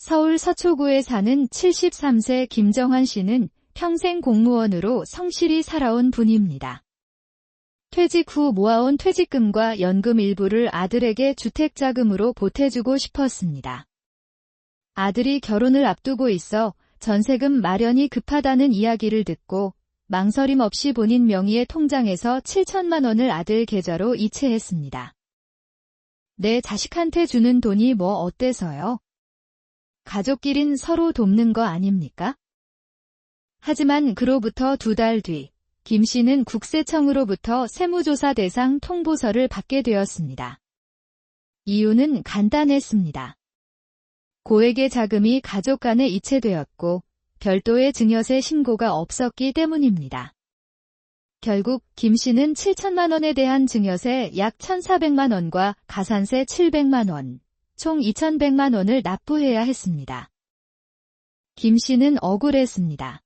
서울 서초구에 사는 73세 김정환 씨는 평생 공무원으로 성실히 살아온 분입니다. 퇴직 후 모아온 퇴직금과 연금 일부를 아들에게 주택자금으로 보태주고 싶었습니다. 아들이 결혼을 앞두고 있어 전세금 마련이 급하다는 이야기를 듣고 망설임 없이 본인 명의의 통장에서 7천만 원을 아들 계좌로 이체했습니다. 내 자식한테 주는 돈이 뭐 어때서요? 가족끼린 서로 돕는 거 아닙니까? 하지만 그로부터 2달 뒤, 김 씨는 국세청으로부터 세무조사 대상 통보서를 받게 되었습니다. 이유는 간단했습니다. 고액의 자금이 가족 간에 이체되었고 별도의 증여세 신고가 없었기 때문입니다. 결국 김 씨는 7천만 원에 대한 증여세 약 1,400만 원과 가산세 700만 원, 총 2,100만 원을 납부해야 했습니다. 김 씨는 억울했습니다.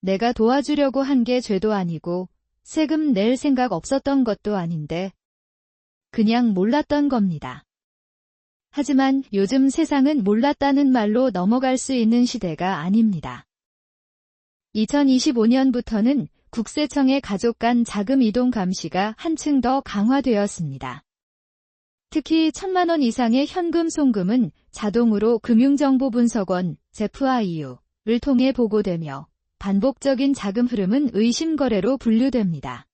내가 도와주려고 한 게 죄도 아니고 세금 낼 생각 없었던 것도 아닌데 그냥 몰랐던 겁니다. 하지만 요즘 세상은 몰랐다는 말로 넘어갈 수 있는 시대가 아닙니다. 2025년부터는 국세청의 가족 간 자금 이동 감시가 한층 더 강화되었습니다. 특히 1,000만 원 이상의 현금 송금은 자동으로 금융정보분석원 (FIU를) 통해 보고되며 반복적인 자금 흐름은 의심 거래로 분류됩니다.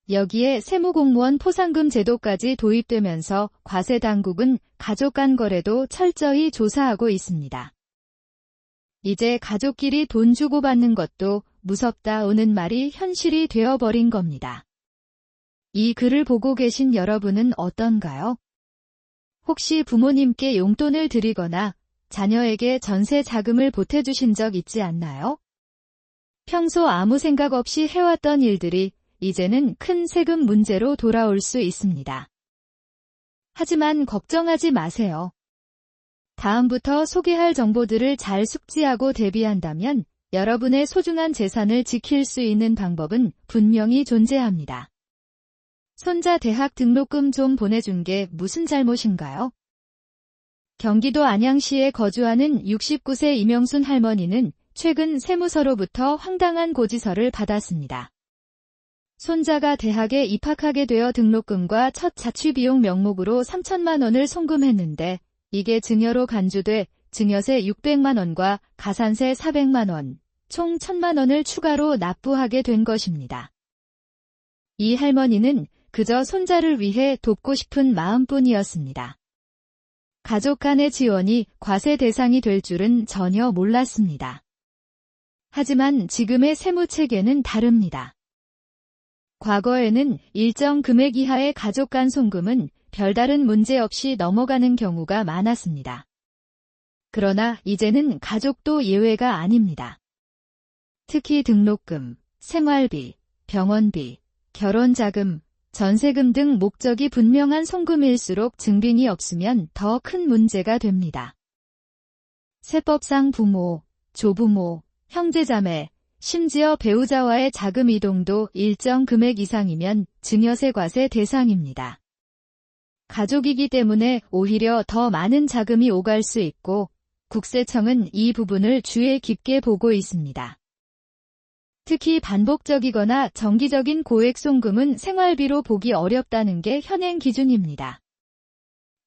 여기에 세무공무원 포상금 제도까지 도입되면서 과세당국은 가족 간 거래도 철저히 조사하고 있습니다. 이제 가족끼리 돈 주고받는 것도 무섭다오는 말이 현실이 되어버린 겁니다. 이 글을 보고 계신 여러분은 어떤가요? 혹시 부모님께 용돈을 드리거나 자녀에게 전세 자금을 보태주신 적 있지 않나요? 평소 아무 생각 없이 해왔던 일들이 이제는 큰 세금 문제로 돌아올 수 있습니다. 하지만 걱정하지 마세요. 다음부터 소개할 정보들을 잘 숙지하고 대비한다면 여러분의 소중한 재산을 지킬 수 있는 방법은 분명히 존재합니다. 손자 대학 등록금 좀 보내준 게 무슨 잘못인가요? 경기도 안양시에 거주하는 69세 이명순 할머니는 최근 세무서로부터 황당한 고지서를 받았습니다. 손자가 대학에 입학하게 되어 등록금과 첫 자취비용 명목으로 3천만 원을 송금했는데 이게 증여로 간주돼 증여세 600만 원과 가산세 400만 원, 총 1,000만 원을 추가로 납부하게 된 것입니다. 이 할머니는 그저 손자를 위해 돕고 싶은 마음뿐이었습니다. 가족 간의 지원이 과세 대상이 될 줄은 전혀 몰랐습니다. 하지만 지금의 세무 체계는 다릅니다. 과거에는 일정 금액 이하의 가족 간 송금은 별다른 문제 없이 넘어가는 경우가 많았습니다. 그러나 이제는 가족도 예외가 아닙니다. 특히 등록금, 생활비, 병원비, 결혼자금, 전세금 등 목적이 분명한 송금일수록 증빙이 없으면 더 큰 문제가 됩니다. 세법상 부모, 조부모, 형제자매, 심지어 배우자와의 자금 이동도 일정 금액 이상이면 증여세 과세 대상입니다. 가족이기 때문에 오히려 더 많은 자금이 오갈 수 있고 국세청은 이 부분을 주의 깊게 보고 있습니다. 특히 반복적이거나 정기적인 고액 송금은 생활비로 보기 어렵다는 게 현행 기준입니다.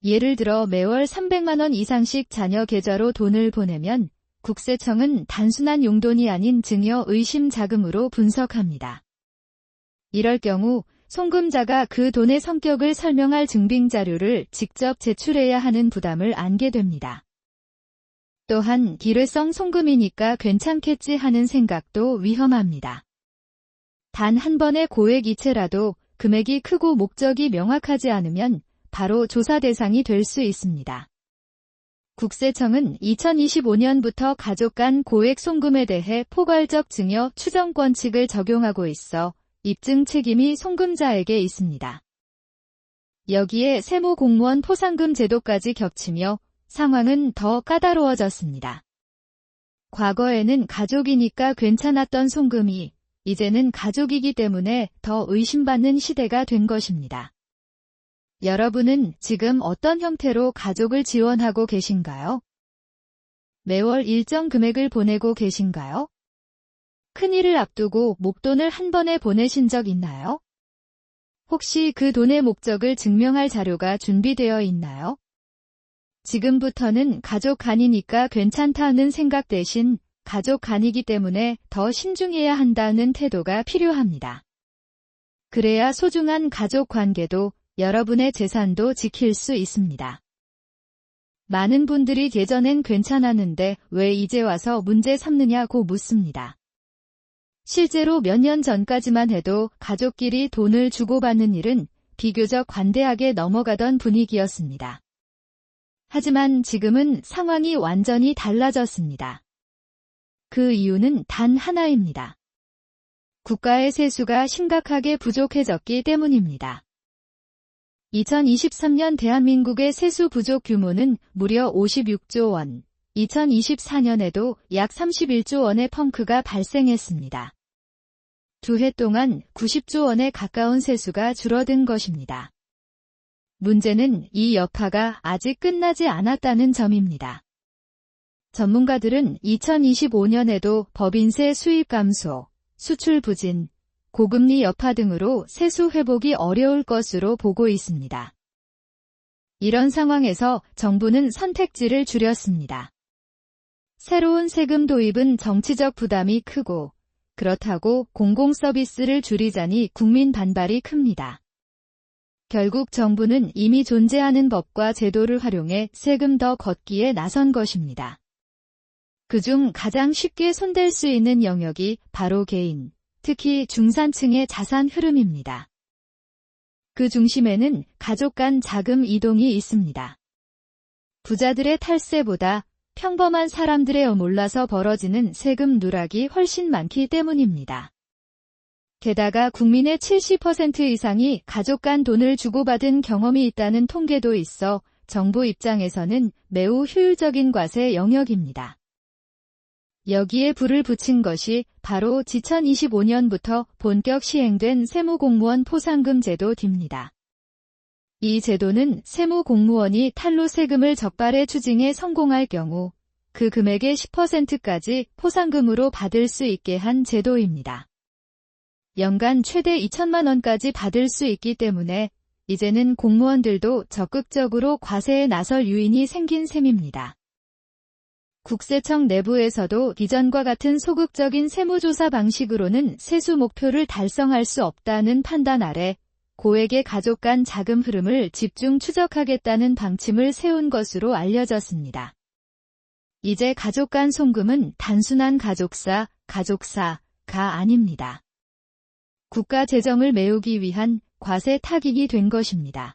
예를 들어 매월 300만 원 이상씩 자녀 계좌로 돈을 보내면 국세청은 단순한 용돈이 아닌 증여 의심 자금으로 분석합니다. 이럴 경우 송금자가 그 돈의 성격을 설명할 증빙 자료를 직접 제출해야 하는 부담을 안게 됩니다. 또한 일회성 송금이니까 괜찮겠지 하는 생각도 위험합니다. 단 한 번의 고액 이체라도 금액이 크고 목적이 명확하지 않으면 바로 조사 대상이 될 수 있습니다. 국세청은 2025년부터 가족 간 고액 송금에 대해 포괄적 증여 추정 원칙을 적용하고 있어 입증 책임이 송금자에게 있습니다. 여기에 세무공무원 포상금 제도까지 겹치며 상황은 더 까다로워졌습니다. 과거에는 가족이니까 괜찮았던 송금이 이제는 가족이기 때문에 더 의심받는 시대가 된 것입니다. 여러분은 지금 어떤 형태로 가족을 지원하고 계신가요? 매월 일정 금액을 보내고 계신가요? 큰일을 앞두고 목돈을 한 번에 보내신 적 있나요? 혹시 그 돈의 목적을 증명할 자료가 준비되어 있나요? 지금부터는 가족 간이니까 괜찮다는 생각 대신 가족 간이기 때문에 더 신중해야 한다는 태도가 필요합니다. 그래야 소중한 가족 관계도 여러분의 재산도 지킬 수 있습니다. 많은 분들이 예전엔 괜찮았는데 왜 이제 와서 문제 삼느냐고 묻습니다. 실제로 몇 년 전까지만 해도 가족끼리 돈을 주고받는 일은 비교적 관대하게 넘어가던 분위기였습니다. 하지만 지금은 상황이 완전히 달라졌습니다. 그 이유는 단 하나입니다. 국가의 세수가 심각하게 부족해졌기 때문입니다. 2023년 대한민국의 세수 부족 규모는 무려 56조 원, 2024년에도 약 31조 원의 펑크가 발생했습니다. 두 해 동안 90조 원에 가까운 세수가 줄어든 것입니다. 문제는 이 여파가 아직 끝나지 않았다는 점입니다. 전문가들은 2025년에도 법인세 수입 감소, 수출 부진, 고금리 여파 등으로 세수 회복이 어려울 것으로 보고 있습니다. 이런 상황에서 정부는 선택지를 줄였습니다. 새로운 세금 도입은 정치적 부담이 크고 그렇다고 공공서비스를 줄이자니 국민 반발이 큽니다. 결국 정부는 이미 존재하는 법과 제도를 활용해 세금 더 걷기에 나선 것입니다. 그중 가장 쉽게 손댈 수 있는 영역이 바로 개인, 특히 중산층의 자산 흐름입니다. 그 중심에는 가족 간 자금 이동이 있습니다. 부자들의 탈세보다 평범한 사람들의 몰라서 벌어지는 세금 누락이 훨씬 많기 때문입니다. 게다가 국민의 70% 이상이 가족 간 돈을 주고받은 경험이 있다는 통계도 있어 정부 입장에서는 매우 효율적인 과세 영역입니다. 여기에 불을 붙인 것이 바로 2025년부터 본격 시행된 세무공무원 포상금 제도입니다. 이 제도는 세무공무원이 탈루 세금을 적발해 추징에 성공할 경우 그 금액의 10%까지 포상금으로 받을 수 있게 한 제도입니다. 연간 최대 2천만 원까지 받을 수 있기 때문에 이제는 공무원들도 적극적으로 과세에 나설 유인이 생긴 셈입니다. 국세청 내부에서도 이전과 같은 소극적인 세무조사 방식으로는 세수 목표를 달성할 수 없다는 판단 아래 고액의 가족 간 자금 흐름을 집중 추적하겠다는 방침을 세운 것으로 알려졌습니다. 이제 가족 간 송금은 단순한 가족사가 아닙니다. 국가 재정을 메우기 위한 과세 타깃이 된 것입니다.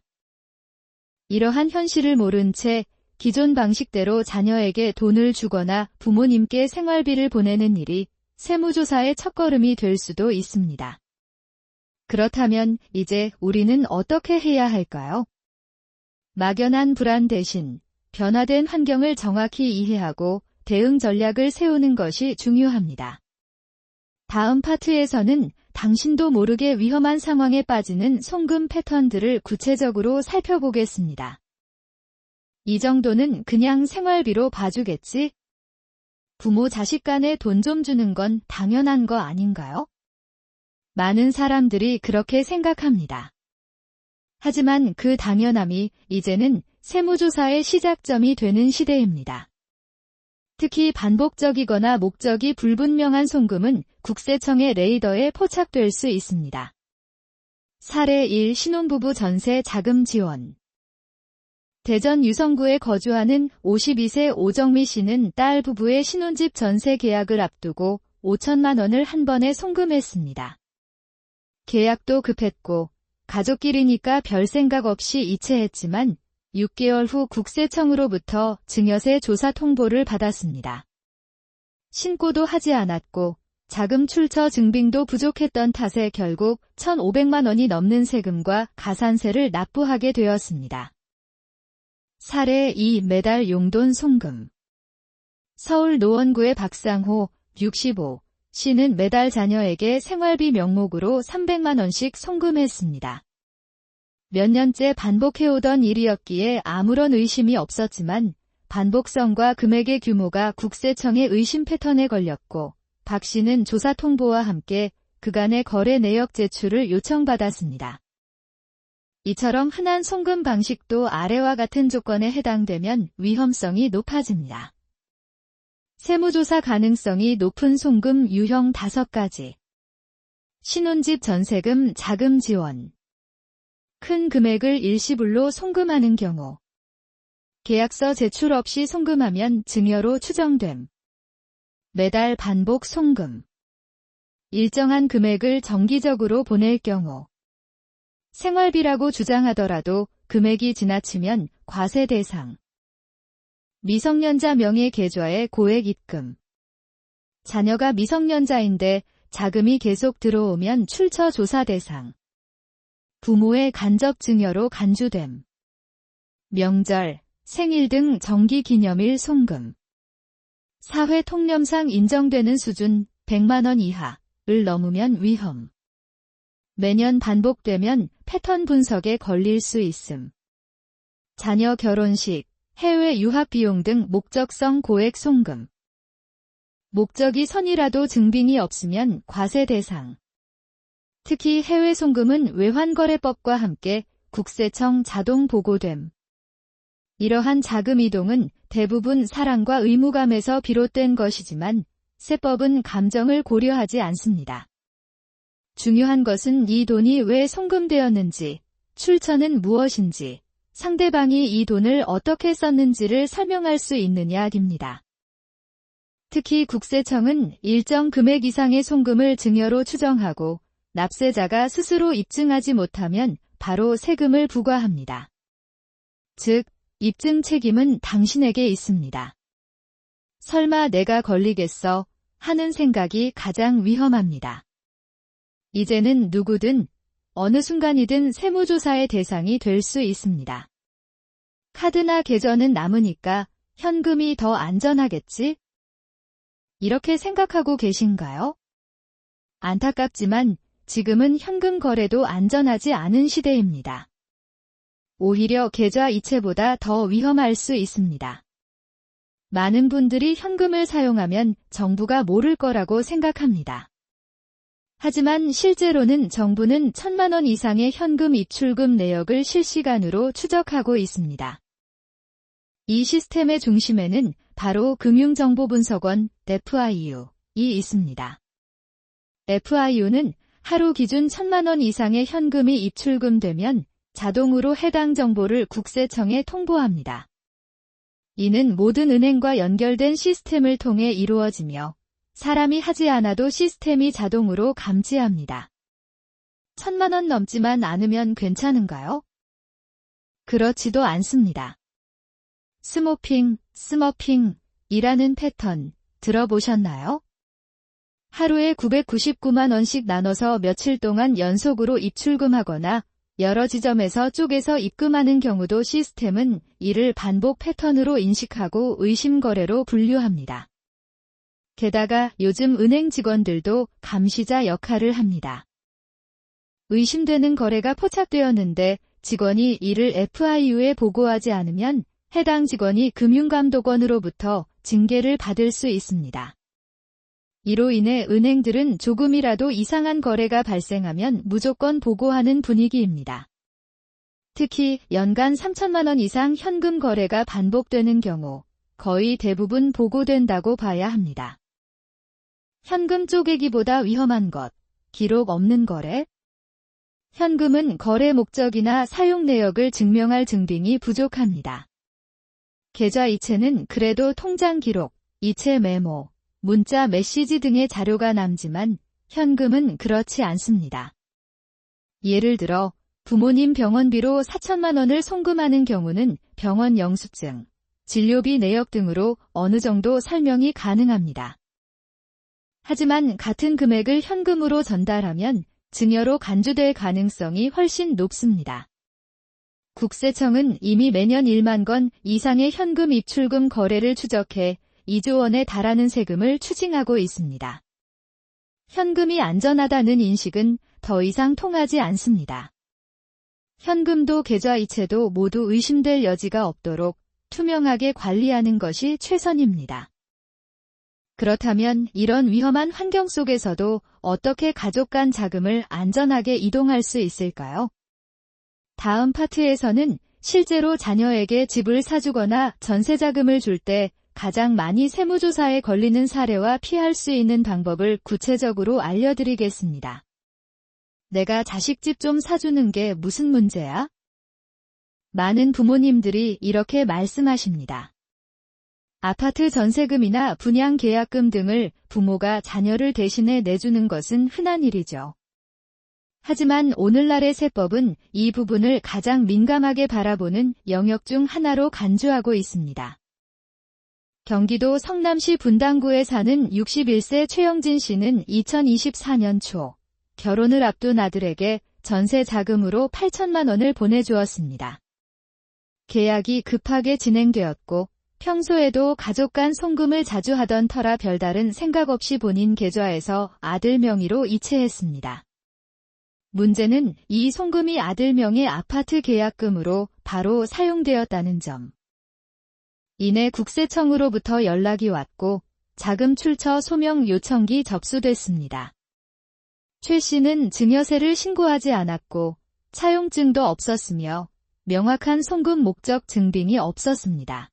이러한 현실을 모른 채 기존 방식대로 자녀에게 돈을 주거나 부모님께 생활비를 보내는 일이 세무조사의 첫걸음이 될 수도 있습니다. 그렇다면 이제 우리는 어떻게 해야 할까요? 막연한 불안 대신 변화된 환경을 정확히 이해하고 대응 전략을 세우는 것이 중요합니다. 다음 파트에서는 당신도 모르게 위험한 상황에 빠지는 송금 패턴들을 구체적으로 살펴보겠습니다. 이 정도는 그냥 생활비로 봐주겠지? 부모 자식 간에 돈 좀 주는 건 당연한 거 아닌가요? 많은 사람들이 그렇게 생각합니다. 하지만 그 당연함이 이제는 세무조사의 시작점이 되는 시대입니다. 특히 반복적이거나 목적이 불분명한 송금은 국세청의 레이더에 포착될 수 있습니다. 사례 1. 신혼부부 전세 자금 지원. 대전 유성구에 거주하는 52세 오정미 씨는 딸 부부의 신혼집 전세 계약을 앞두고 5천만 원을 한 번에 송금했습니다. 계약도 급했고 가족끼리니까 별 생각 없이 이체했지만 6개월 후 국세청으로부터 증여세 조사 통보를 받았습니다. 신고도 하지 않았고 자금 출처 증빙도 부족했던 탓에 결국 1,500만 원이 넘는 세금과 가산세를 납부하게 되었습니다. 사례 2. 매달 용돈 송금. 서울 노원구의 박상호, 65, 씨는 매달 자녀에게 생활비 명목으로 300만 원씩 송금했습니다. 몇 년째 반복해오던 일이었기에 아무런 의심이 없었지만 반복성과 금액의 규모가 국세청의 의심 패턴에 걸렸고 박 씨는 조사 통보와 함께 그간의 거래 내역 제출을 요청받았습니다. 이처럼 흔한 송금 방식도 아래와 같은 조건에 해당되면 위험성이 높아집니다. 세무조사 가능성이 높은 송금 유형 5가지. 신혼집 전세금 자금 지원. 큰 금액을 일시불로 송금하는 경우. 계약서 제출 없이 송금하면 증여로 추정됨. 매달 반복 송금. 일정한 금액을 정기적으로 보낼 경우. 생활비라고 주장하더라도 금액이 지나치면 과세 대상. 미성년자 명의 계좌에 고액 입금. 자녀가 미성년자인데 자금이 계속 들어오면 출처 조사 대상. 부모의 간접 증여로 간주됨. 명절, 생일 등 정기기념일 송금. 사회 통념상 인정되는 수준 100만 원 이하를 넘으면 위험. 매년 반복되면 패턴 분석에 걸릴 수 있음. 자녀 결혼식, 해외 유학 비용 등 목적성 고액 송금. 목적이 선이라도 증빙이 없으면 과세 대상. 특히 해외 송금은 외환거래법과 함께 국세청 자동 보고됨. 이러한 자금 이동은 대부분 사랑과 의무감에서 비롯된 것이지만 세법은 감정을 고려하지 않습니다. 중요한 것은 이 돈이 왜 송금되었는지, 출처는 무엇인지, 상대방이 이 돈을 어떻게 썼는지를 설명할 수 있느냐입니다. 특히 국세청은 일정 금액 이상의 송금을 증여로 추정하고 납세자가 스스로 입증하지 못하면 바로 세금을 부과합니다. 즉, 입증 책임은 당신에게 있습니다. 설마 내가 걸리겠어 하는 생각이 가장 위험합니다. 이제는 누구든 어느 순간이든 세무조사의 대상이 될 수 있습니다. 카드나 계좌는 남으니까 현금이 더 안전하겠지? 이렇게 생각하고 계신가요? 안타깝지만 지금은 현금 거래도 안전하지 않은 시대입니다. 오히려 계좌 이체보다 더 위험할 수 있습니다. 많은 분들이 현금을 사용하면 정부가 모를 거라고 생각합니다. 하지만 실제로는 정부는 1,000만 원 이상의 현금 입출금 내역을 실시간으로 추적하고 있습니다. 이 시스템의 중심에는 바로 금융정보분석원 FIU이 있습니다. FIU는 하루 기준 1,000만 원 이상의 현금이 입출금되면 자동으로 해당 정보를 국세청에 통보합니다. 이는 모든 은행과 연결된 시스템을 통해 이루어지며 사람이 하지 않아도 시스템이 자동으로 감지합니다. 1,000만 원 넘지만 않으면 괜찮은가요? 그렇지도 않습니다. 스머핑이라는 패턴 들어보셨나요? 하루에 999만 원씩 나눠서 며칠 동안 연속으로 입출금하거나 여러 지점에서 쪼개서 입금하는 경우도 시스템은 이를 반복 패턴으로 인식하고 의심거래로 분류합니다. 게다가 요즘 은행 직원들도 감시자 역할을 합니다. 의심되는 거래가 포착되었는데 직원이 이를 FIU에 보고하지 않으면 해당 직원이 금융감독원으로부터 징계를 받을 수 있습니다. 이로 인해 은행들은 조금이라도 이상한 거래가 발생하면 무조건 보고하는 분위기입니다. 특히 연간 3,000만 원 이상 현금 거래가 반복되는 경우 거의 대부분 보고된다고 봐야 합니다. 현금 쪼개기보다 위험한 것, 기록 없는 거래? 현금은 거래 목적이나 사용 내역을 증명할 증빙이 부족합니다. 계좌 이체는 그래도 통장 기록, 이체 메모, 문자 메시지 등의 자료가 남지만 현금은 그렇지 않습니다. 예를 들어 부모님 병원비로 4,000만 원을 송금하는 경우는 병원 영수증, 진료비 내역 등으로 어느 정도 설명이 가능합니다. 하지만 같은 금액을 현금으로 전달하면 증여로 간주될 가능성이 훨씬 높습니다. 국세청은 이미 매년 1만 건 이상의 현금 입출금 거래를 추적해 2조 원에 달하는 세금을 추징하고 있습니다. 현금이 안전하다는 인식은 더 이상 통하지 않습니다. 현금도 계좌 이체도 모두 의심될 여지가 없도록 투명하게 관리하는 것이 최선입니다. 그렇다면 이런 위험한 환경 속에서도 어떻게 가족 간 자금을 안전하게 이동할 수 있을까요? 다음 파트에서는 실제로 자녀에게 집을 사주거나 전세자금을 줄 때 가장 많이 세무조사에 걸리는 사례와 피할 수 있는 방법을 구체적으로 알려드리겠습니다. 내가 자식 집 좀 사주는 게 무슨 문제야? 많은 부모님들이 이렇게 말씀하십니다. 아파트 전세금이나 분양계약금 등을 부모가 자녀를 대신해 내주는 것은 흔한 일이죠. 하지만 오늘날의 세법은 이 부분을 가장 민감하게 바라보는 영역 중 하나로 간주하고 있습니다. 경기도 성남시 분당구에 사는 61세 최영진 씨는 2024년 초 결혼을 앞둔 아들에게 전세 자금으로 8천만 원을 보내주었습니다. 계약이 급하게 진행되었고 평소에도 가족 간 송금을 자주 하던 터라 별다른 생각 없이 본인 계좌에서 아들 명의로 이체했습니다. 문제는 이 송금이 아들 명의 아파트 계약금으로 바로 사용되었다는 점. 이내 국세청으로부터 연락이 왔고 자금 출처 소명 요청이 접수됐습니다. 최 씨는 증여세를 신고하지 않았고 차용증도 없었으며 명확한 송금 목적 증빙이 없었습니다.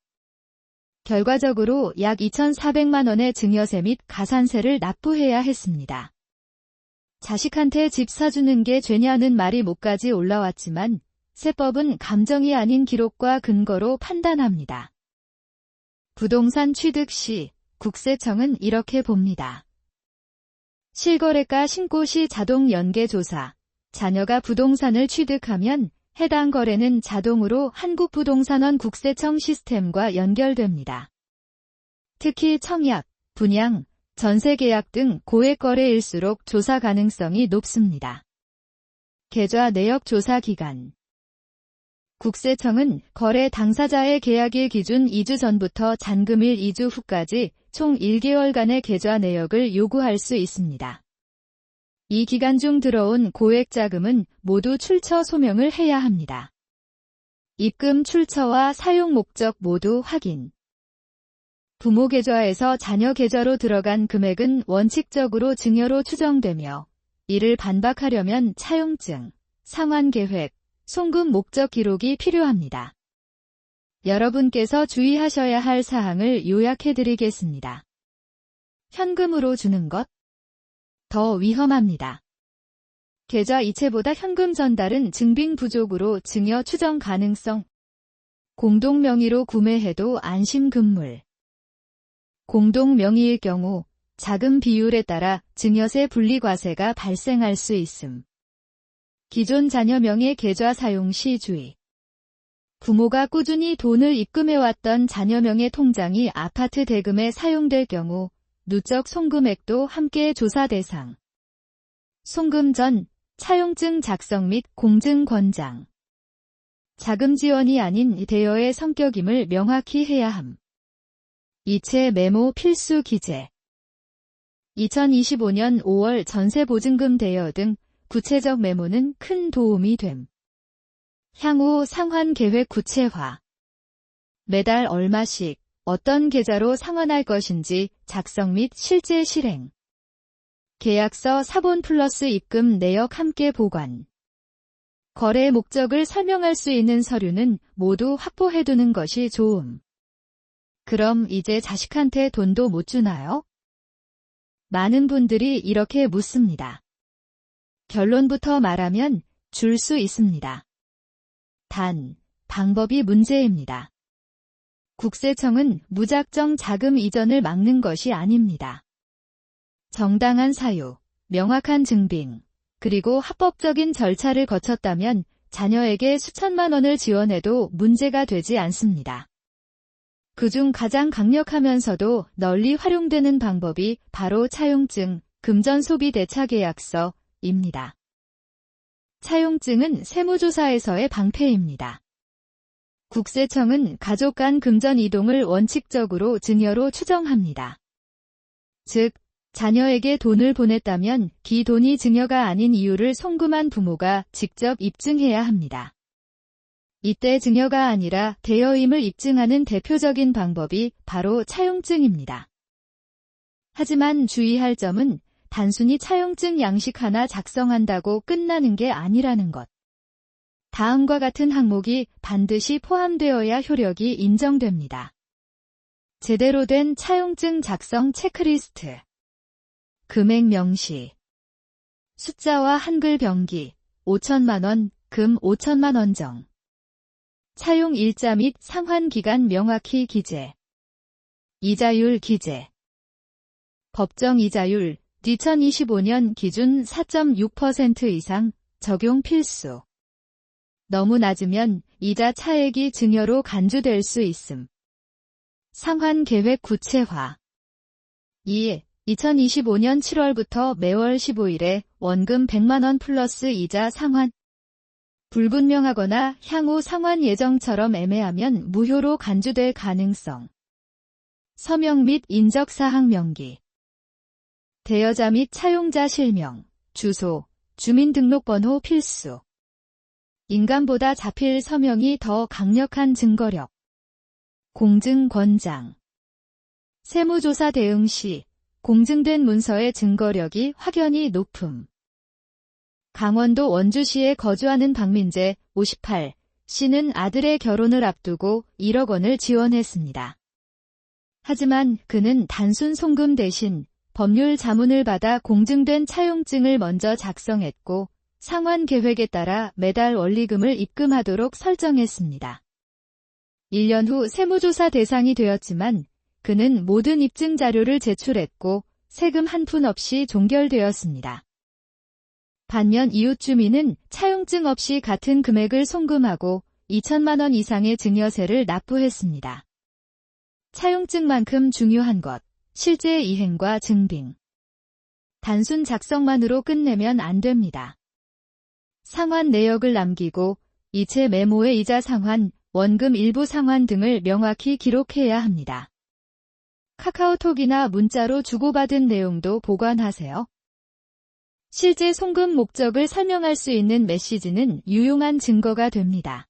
결과적으로 약 2,400만 원의 증여세 및 가산세를 납부해야 했습니다. 자식한테 집 사주는 게 죄냐는 말이 목까지 올라왔지만 세법은 감정이 아닌 기록과 근거로 판단합니다. 부동산 취득 시 국세청은 이렇게 봅니다. 실거래가 신고 시 자동 연계 조사. 자녀가 부동산을 취득하면 해당 거래는 자동으로 한국부동산원 국세청 시스템과 연결됩니다. 특히 청약, 분양, 전세계약 등 고액 거래일수록 조사 가능성이 높습니다. 계좌 내역 조사 기간. 국세청은 거래 당사자의 계약일 기준 2주 전부터 잔금일 2주 후까지 총 1개월간의 계좌 내역을 요구할 수 있습니다. 이 기간 중 들어온 고액 자금은 모두 출처 소명을 해야 합니다. 입금 출처와 사용 목적 모두 확인. 부모 계좌에서 자녀 계좌로 들어간 금액은 원칙적으로 증여로 추정되며 이를 반박하려면 차용증, 상환계획, 송금 목적 기록이 필요합니다. 여러분께서 주의하셔야 할 사항을 요약해드리겠습니다. 현금으로 주는 것? 더 위험합니다. 계좌 이체보다 현금 전달은 증빙 부족으로 증여 추정 가능성. 공동 명의로 구매해도 안심 금물. 공동 명의일 경우 자금 비율에 따라 증여세 분리과세가 발생할 수 있음. 기존 자녀 명의 계좌 사용 시 주의. 부모가 꾸준히 돈을 입금해왔던 자녀 명의 통장이 아파트 대금에 사용될 경우 누적 송금액도 함께 조사 대상. 송금 전 차용증 작성 및 공증 권장. 자금 지원이 아닌 대여의 성격임을 명확히 해야 함. 이체 메모 필수 기재. 2025년 5월 전세보증금 대여 등 구체적 메모는 큰 도움이 됨. 향후 상환 계획 구체화. 매달 얼마씩 어떤 계좌로 상환할 것인지 작성 및 실제 실행. 계약서 사본 플러스 입금 내역 함께 보관. 거래 목적을 설명할 수 있는 서류는 모두 확보해두는 것이 좋음. 그럼 이제 자식한테 돈도 못 주나요? 많은 분들이 이렇게 묻습니다. 결론부터 말하면 줄 수 있습니다. 단, 방법이 문제입니다. 국세청은 무작정 자금 이전을 막는 것이 아닙니다. 정당한 사유, 명확한 증빙, 그리고 합법적인 절차를 거쳤다면 자녀에게 수천만 원을 지원해도 문제가 되지 않습니다. 그중 가장 강력하면서도 널리 활용되는 방법이 바로 차용증, 금전소비대차계약서입니다. 차용증은 세무조사에서의 방패입니다. 국세청은 가족 간 금전 이동을 원칙적으로 증여로 추정합니다. 즉, 자녀에게 돈을 보냈다면 기 돈이 증여가 아닌 이유를 송금한 부모가 직접 입증해야 합니다. 이때 증여가 아니라 대여임을 입증하는 대표적인 방법이 바로 차용증입니다. 하지만 주의할 점은 단순히 차용증 양식 하나 작성한다고 끝나는 게 아니라는 것. 다음과 같은 항목이 반드시 포함되어야 효력이 인정됩니다. 제대로 된 차용증 작성 체크리스트. 금액 명시. 숫자와 한글 병기 5천만원, 금 5천만원 정. 차용 일자 및 상환 기간 명확히 기재. 이자율 기재. 법정 이자율 2025년 기준 4.6% 이상 적용 필수. 너무 낮으면 이자 차액이 증여로 간주될 수 있음. 상환 계획 구체화. 2. 2025년 7월부터 매월 15일에 원금 100만원 플러스 이자 상환. 불분명하거나 향후 상환 예정처럼 애매하면 무효로 간주될 가능성. 서명 및 인적사항 명기. 대여자 및 차용자 실명, 주소, 주민등록번호 필수. 인감보다 자필 서명이 더 강력한 증거력. 공증 권장. 세무조사 대응 시 공증된 문서의 증거력이 확연히 높음. 강원도 원주시에 거주하는 박민재, 58, 씨는 아들의 결혼을 앞두고 1억 원을 지원했습니다. 하지만 그는 단순 송금 대신 법률 자문을 받아 공증된 차용증을 먼저 작성했고 상환 계획에 따라 매달 원리금을 입금하도록 설정했습니다. 1년 후 세무조사 대상이 되었지만 그는 모든 입증 자료를 제출했고 세금 한 푼 없이 종결되었습니다. 반면 이웃 주민은 차용증 없이 같은 금액을 송금하고 2천만 원 이상의 증여세를 납부했습니다. 차용증만큼 중요한 것, 실제 이행과 증빙. 단순 작성만으로 끝내면 안 됩니다. 상환 내역을 남기고 이체 메모의 이자 상환, 원금 일부 상환 등을 명확히 기록해야 합니다. 카카오톡이나 문자로 주고받은 내용도 보관하세요. 실제 송금 목적을 설명할 수 있는 메시지는 유용한 증거가 됩니다.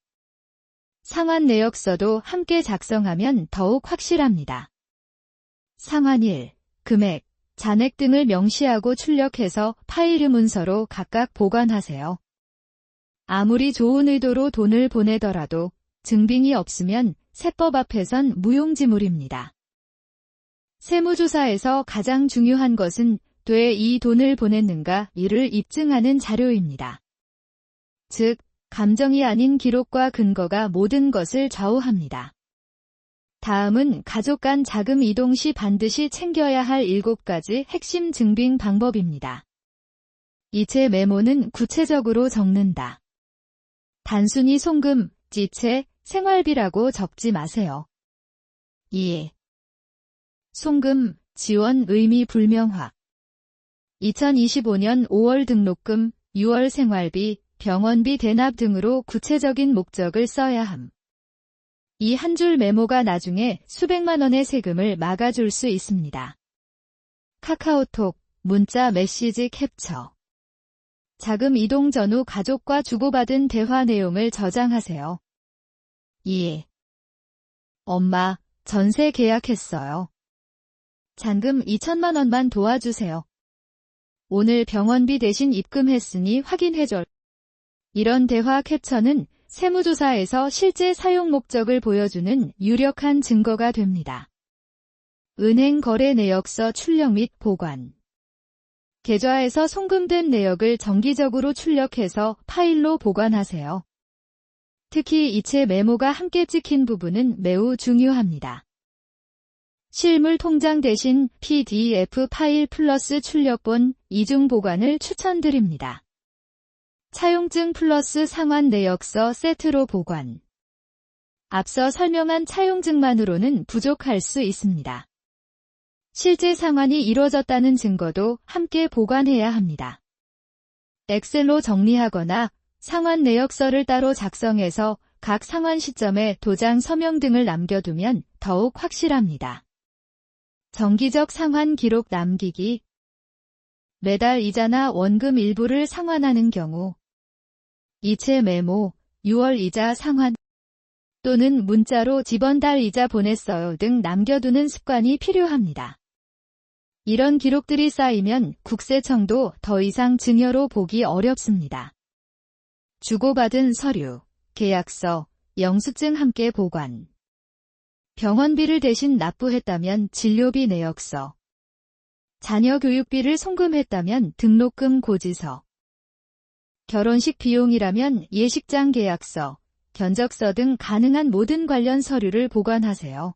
상환 내역서도 함께 작성하면 더욱 확실합니다. 상환일, 금액, 잔액 등을 명시하고 출력해서 파일 문서로 각각 보관하세요. 아무리 좋은 의도로 돈을 보내더라도 증빙이 없으면 세법 앞에선 무용지물입니다. 세무조사에서 가장 중요한 것은 돼 이 돈을 보냈는가 이를 입증하는 자료입니다. 즉, 감정이 아닌 기록과 근거가 모든 것을 좌우합니다. 다음은 가족 간 자금 이동 시 반드시 챙겨야 할 7가지 핵심 증빙 방법입니다. 이체 메모는 구체적으로 적는다. 단순히 송금, 지체, 생활비라고 적지 마세요. 2. 송금, 지원 의미 불명확. 2025년 5월 등록금, 6월 생활비, 병원비 대납 등으로 구체적인 목적을 써야 함. 이 한 줄 메모가 나중에 수백만 원의 세금을 막아줄 수 있습니다. 카카오톡, 문자 메시지 캡처. 자금 이동 전후 가족과 주고받은 대화 내용을 저장하세요. 2. 엄마, 전세 계약했어요. 잔금 2천만 원만 도와주세요. 오늘 병원비 대신 입금했으니 확인해줘. 이런 대화 캡처는 세무조사에서 실제 사용 목적을 보여주는 유력한 증거가 됩니다. 은행 거래 내역서 출력 및 보관. 계좌에서 송금된 내역을 정기적으로 출력해서 파일로 보관하세요. 특히 이체 메모가 함께 찍힌 부분은 매우 중요합니다. 실물 통장 대신 PDF 파일 플러스 출력본 이중 보관을 추천드립니다. 차용증 플러스 상환 내역서 세트로 보관. 앞서 설명한 차용증만으로는 부족할 수 있습니다. 실제 상환이 이루어졌다는 증거도 함께 보관해야 합니다. 엑셀로 정리하거나 상환 내역서를 따로 작성해서 각 상환 시점에 도장 서명 등을 남겨두면 더욱 확실합니다. 정기적 상환 기록 남기기. 매달 이자나 원금 일부를 상환하는 경우 이체 메모, 6월 이자 상환 또는 문자로 집원달 이자 보냈어요 등 남겨두는 습관이 필요합니다. 이런 기록들이 쌓이면 국세청도 더 이상 증여로 보기 어렵습니다. 주고받은 서류, 계약서, 영수증 함께 보관. 병원비를 대신 납부했다면 진료비 내역서. 자녀 교육비를 송금했다면 등록금 고지서. 결혼식 비용이라면 예식장 계약서, 견적서 등 가능한 모든 관련 서류를 보관하세요.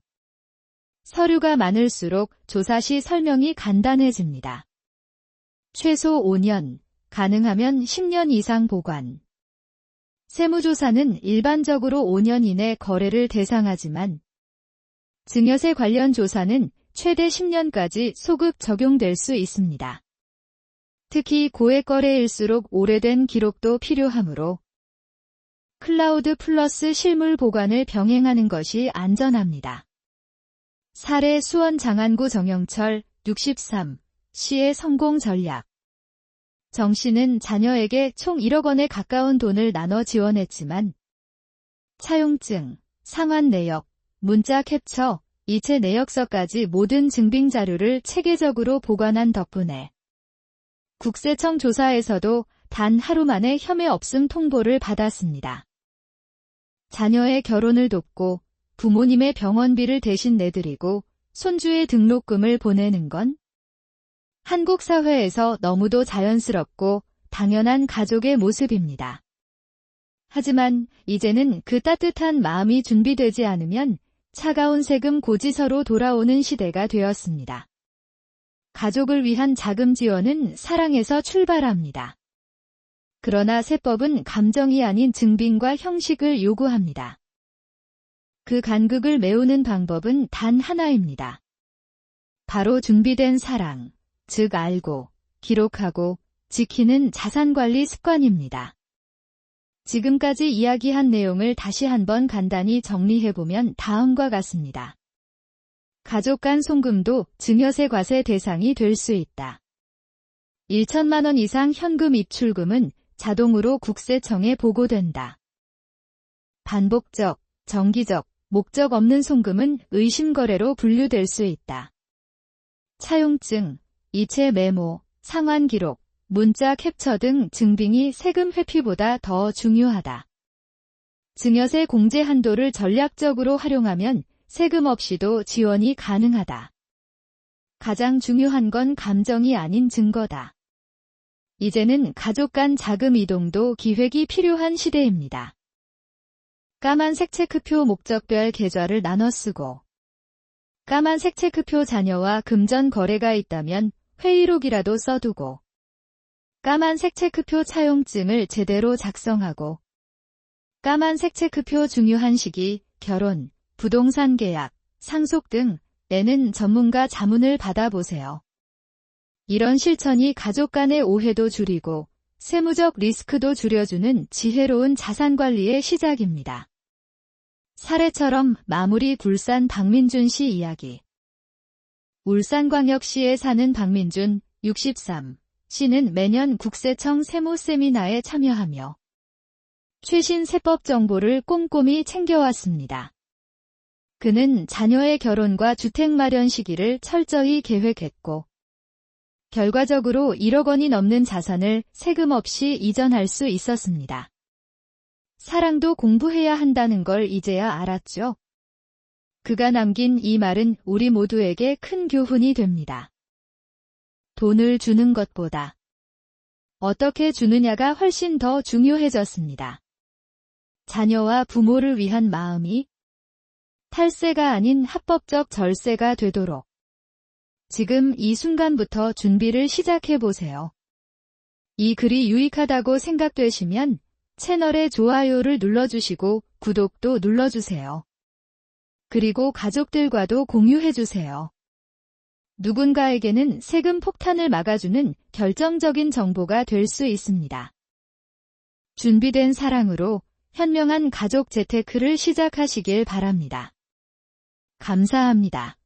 서류가 많을수록 조사 시 설명이 간단해집니다. 최소 5년, 가능하면 10년 이상 보관. 세무조사는 일반적으로 5년 이내 거래를 대상하지만 증여세 관련 조사는 최대 10년까지 소급 적용될 수 있습니다. 특히 고액 거래일수록 오래된 기록도 필요하므로 클라우드 플러스 실물 보관을 병행하는 것이 안전합니다. 사례 수원 장안구 정영철 63 씨의 성공 전략. 정 씨는 자녀에게 총 1억 원에 가까운 돈을 나눠 지원했지만 차용증, 상환 내역, 문자 캡처, 이체 내역서까지 모든 증빙 자료를 체계적으로 보관한 덕분에 국세청 조사에서도 단 하루 만에 혐의 없음 통보를 받았습니다. 자녀의 결혼을 돕고 부모님의 병원비를 대신 내드리고 손주의 등록금을 보내는 건 한국 사회에서 너무도 자연스럽고 당연한 가족의 모습입니다. 하지만 이제는 그 따뜻한 마음이 준비되지 않으면 차가운 세금 고지서로 돌아오는 시대가 되었습니다. 가족을 위한 자금 지원은 사랑에서 출발합니다. 그러나 세법은 감정이 아닌 증빙과 형식을 요구합니다. 그 간극을 메우는 방법은 단 하나입니다. 바로 준비된 사랑, 즉 알고, 기록하고, 지키는 자산관리 습관입니다. 지금까지 이야기한 내용을 다시 한번 간단히 정리해보면 다음과 같습니다. 가족 간 송금도 증여세 과세 대상이 될 수 있다. 1천만 원 이상 현금 입출금은 자동으로 국세청에 보고된다. 반복적, 정기적, 목적 없는 송금은 의심거래로 분류될 수 있다. 차용증, 이체 메모, 상환 기록, 문자 캡처 등 증빙이 세금 회피보다 더 중요하다. 증여세 공제 한도를 전략적으로 활용하면 세금 없이도 지원이 가능하다. 가장 중요한 건 감정이 아닌 증거다. 이제는 가족 간 자금 이동도 기획이 필요한 시대입니다. 까만색 체크표 목적별 계좌를 나눠 쓰고 까만색 체크표 자녀와 금전 거래가 있다면 회의록이라도 써두고 까만색 체크표 차용증을 제대로 작성하고 까만색 체크표 중요한 시기, 결혼, 부동산 계약, 상속 등에는 전문가 자문을 받아보세요. 이런 실천이 가족 간의 오해도 줄이고 세무적 리스크도 줄여주는 지혜로운 자산관리의 시작입니다. 사례처럼 마무리 굴산 박민준 씨 이야기. 울산광역시에 사는 박민준 63 씨는 매년 국세청 세무 세미나에 참여하며 최신 세법 정보를 꼼꼼히 챙겨왔습니다. 그는 자녀의 결혼과 주택 마련 시기를 철저히 계획했고 결과적으로 1억 원이 넘는 자산을 세금 없이 이전할 수 있었습니다. 사랑도 공부해야 한다는 걸 이제야 알았죠. 그가 남긴 이 말은 우리 모두에게 큰 교훈이 됩니다. 돈을 주는 것보다 어떻게 주느냐가 훨씬 더 중요해졌습니다. 자녀와 부모를 위한 마음이 탈세가 아닌 합법적 절세가 되도록 지금 이 순간부터 준비를 시작해보세요. 이 글이 유익하다고 생각되시면 채널에 좋아요를 눌러주시고 구독도 눌러주세요. 그리고 가족들과도 공유해주세요. 누군가에게는 세금 폭탄을 막아주는 결정적인 정보가 될 수 있습니다. 준비된 사랑으로 현명한 가족 재테크를 시작하시길 바랍니다. 감사합니다.